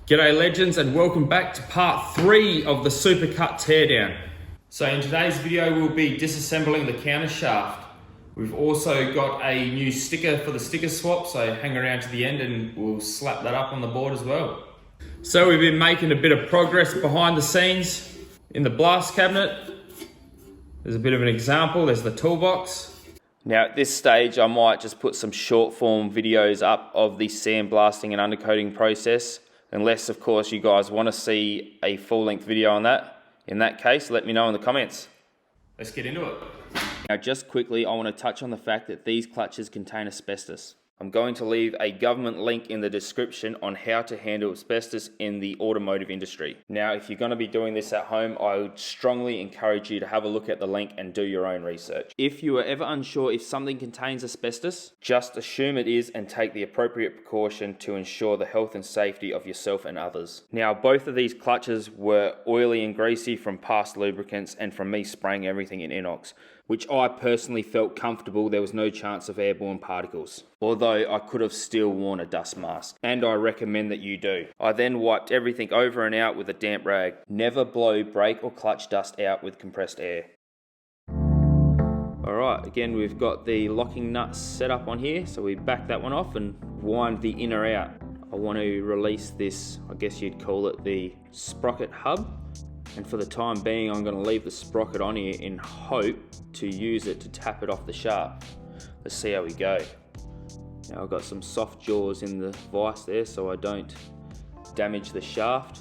G'day legends, and welcome back to part 3 of the Supercut teardown. So in today's video we'll be disassembling the countershaft. We've also got a new sticker for the sticker swap, so hang around to the end and we'll slap that up on the board as well. So we've been making a bit of progress behind the scenes in the blast cabinet. There's a bit of an example, there's the toolbox. Now at this stage I might just put some short form videos up of the sandblasting and undercoating process. Unless, of course, you guys want to see a full-length video on that. In that case, let me know in the comments. Let's get into it. Now, just quickly, I want to touch on the fact that these clutches contain asbestos. I'm going to leave a government link in the description on how to handle asbestos in the automotive industry. Now, if you're going to be doing this at home, I would strongly encourage you to have a look at the link and do your own research. If you are ever unsure if something contains asbestos, just assume it is and take the appropriate precaution to ensure the health and safety of yourself and others. Now, both of these clutches were oily and greasy from past lubricants and from me spraying everything in inox, which I personally felt comfortable there was no chance of airborne particles, although I could have still worn a dust mask, and I recommend that you do. I then wiped everything over and out with a damp rag. Never blow brake or clutch dust out with compressed air. Alright, again we've got the locking nuts set up on here, so we back that one off and wind the inner out. I want to release this, I guess you'd call it the sprocket hub. And for the time being, I'm going to leave the sprocket on here in hope to use it to tap it off the shaft. Let's see how we go. Now I've got some soft jaws in the vise there so I don't damage the shaft.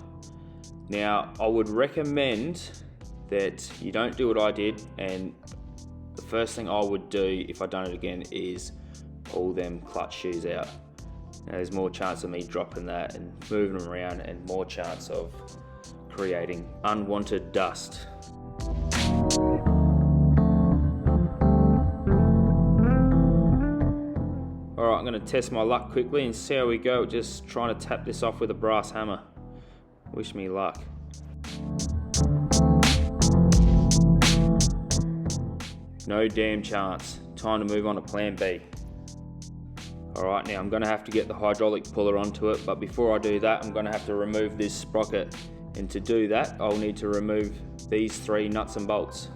Now I would recommend that you don't do what I did, and the first thing I would do if I'd done it again is pull them clutch shoes out. Now there's more chance of me dropping that and moving them around, and more chance of creating unwanted dust. Alright, I'm going to test my luck quickly and see how we go, just trying to tap this off with a brass hammer. Wish me luck. No damn chance. Time to move on to plan B. Alright, now I'm going to have to get the hydraulic puller onto it, but before I do that I'm going to have to remove this sprocket. And to do that, I'll need to remove these 3 nuts and bolts.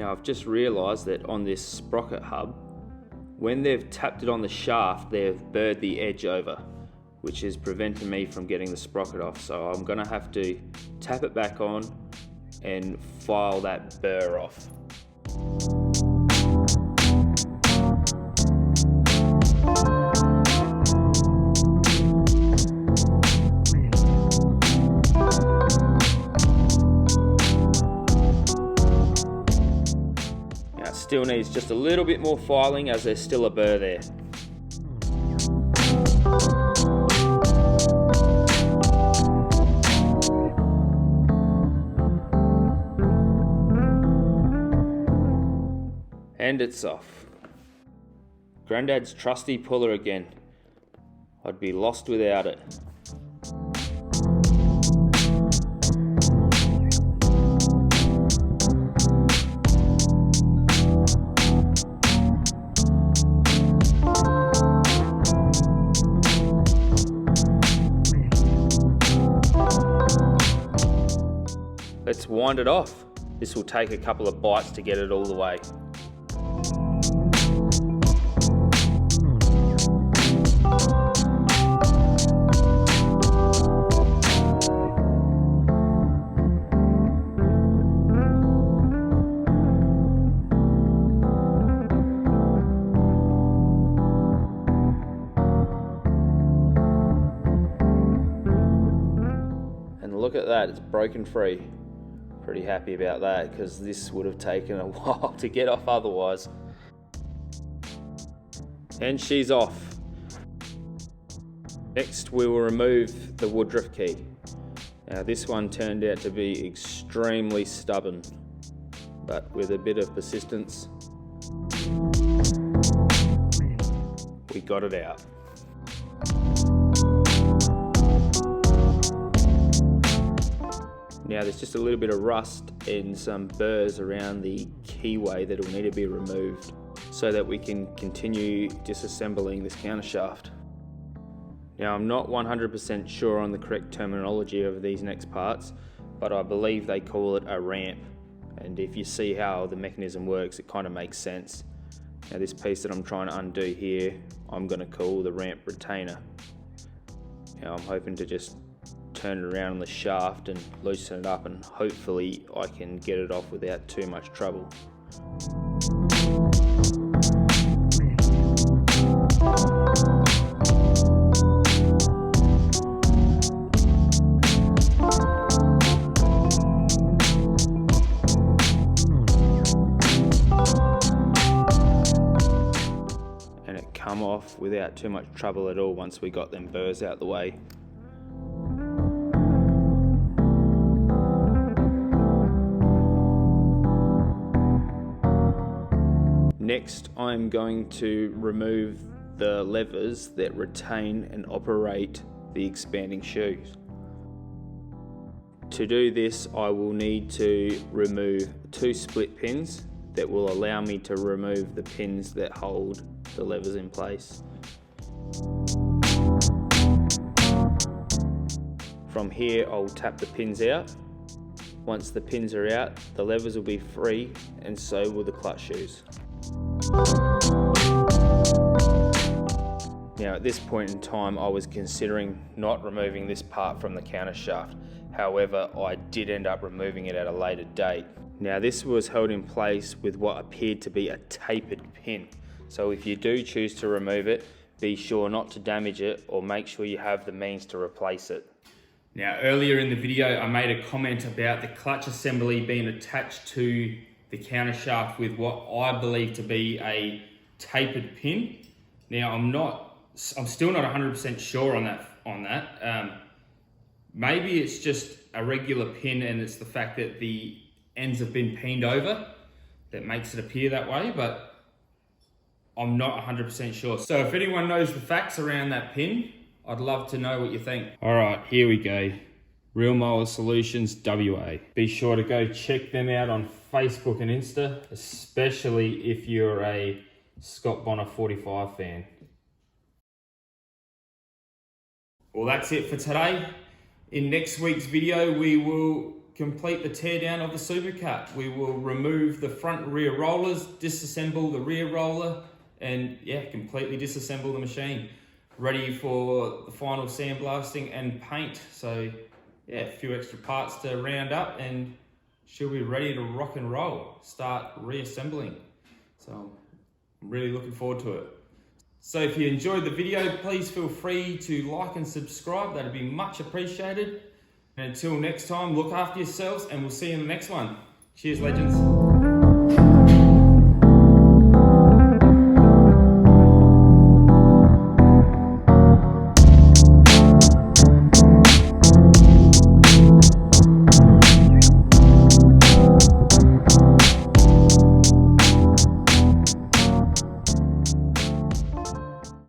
I've just realised that on this sprocket hub, when they've tapped it on the shaft, they've burred the edge over, which is preventing me from getting the sprocket off. So I'm going to have to tap it back on and file that burr off. Still needs just a little bit more filing as there's still a burr there. And it's off. Grandad's trusty puller again. I'd be lost without it. Let's wind it off. This will take a couple of bites to get it all the way. And look at that, it's broken free. Pretty happy about that, because this would have taken a while to get off otherwise. And she's off. Next we will remove the Woodruff key. Now this one turned out to be extremely stubborn, but with a bit of persistence, we got it out. Now there's just a little bit of rust and some burrs around the keyway that will need to be removed so that we can continue disassembling this countershaft. Now I'm not 100% sure on the correct terminology of these next parts, but I believe they call it a ramp, and if you see how the mechanism works, it kind of makes sense. Now this piece that I'm trying to undo here, I'm going to call the ramp retainer. Now I'm hoping to just turn it around on the shaft and loosen it up, and hopefully I can get it off without too much trouble. And it come off without too much trouble at all once we got them burrs out the way. Next, I'm going to remove the levers that retain and operate the expanding shoes. To do this, I will need to remove 2 split pins that will allow me to remove the pins that hold the levers in place. From here, I'll tap the pins out. Once the pins are out, the levers will be free, and so will the clutch shoes. Now at this point in time, I was considering not removing this part from the countershaft. However, I did end up removing it at a later date. Now this was held in place with what appeared to be a tapered pin. So if you do choose to remove it, be sure not to damage it, or make sure you have the means to replace it. Now earlier in the video, I made a comment about the clutch assembly being attached to the countershaft with what I believe to be a tapered pin. Now I'm still not 100% sure on that. Maybe it's just a regular pin and it's the fact that the ends have been pinned over that makes it appear that way, but I'm not 100% sure. So if anyone knows the facts around that pin, I'd love to know what you think. All right, here we go. Real Mower Solutions WA. Be sure to go check them out on Facebook and Insta, especially if you're a Scott Bonnar 45 fan. Well, that's it for today. In next week's video, we will complete the teardown of the Supercut. We will remove the front and rear rollers, disassemble the rear roller, and yeah, completely disassemble the machine. Ready for the final sandblasting and paint. So yeah, a few extra parts to round up and she'll be ready to rock and roll, start reassembling. So I'm really looking forward to it. So if you enjoyed the video, please feel free to like and subscribe. That'd be much appreciated. And until next time, look after yourselves and we'll see you in the next one. Cheers, legends.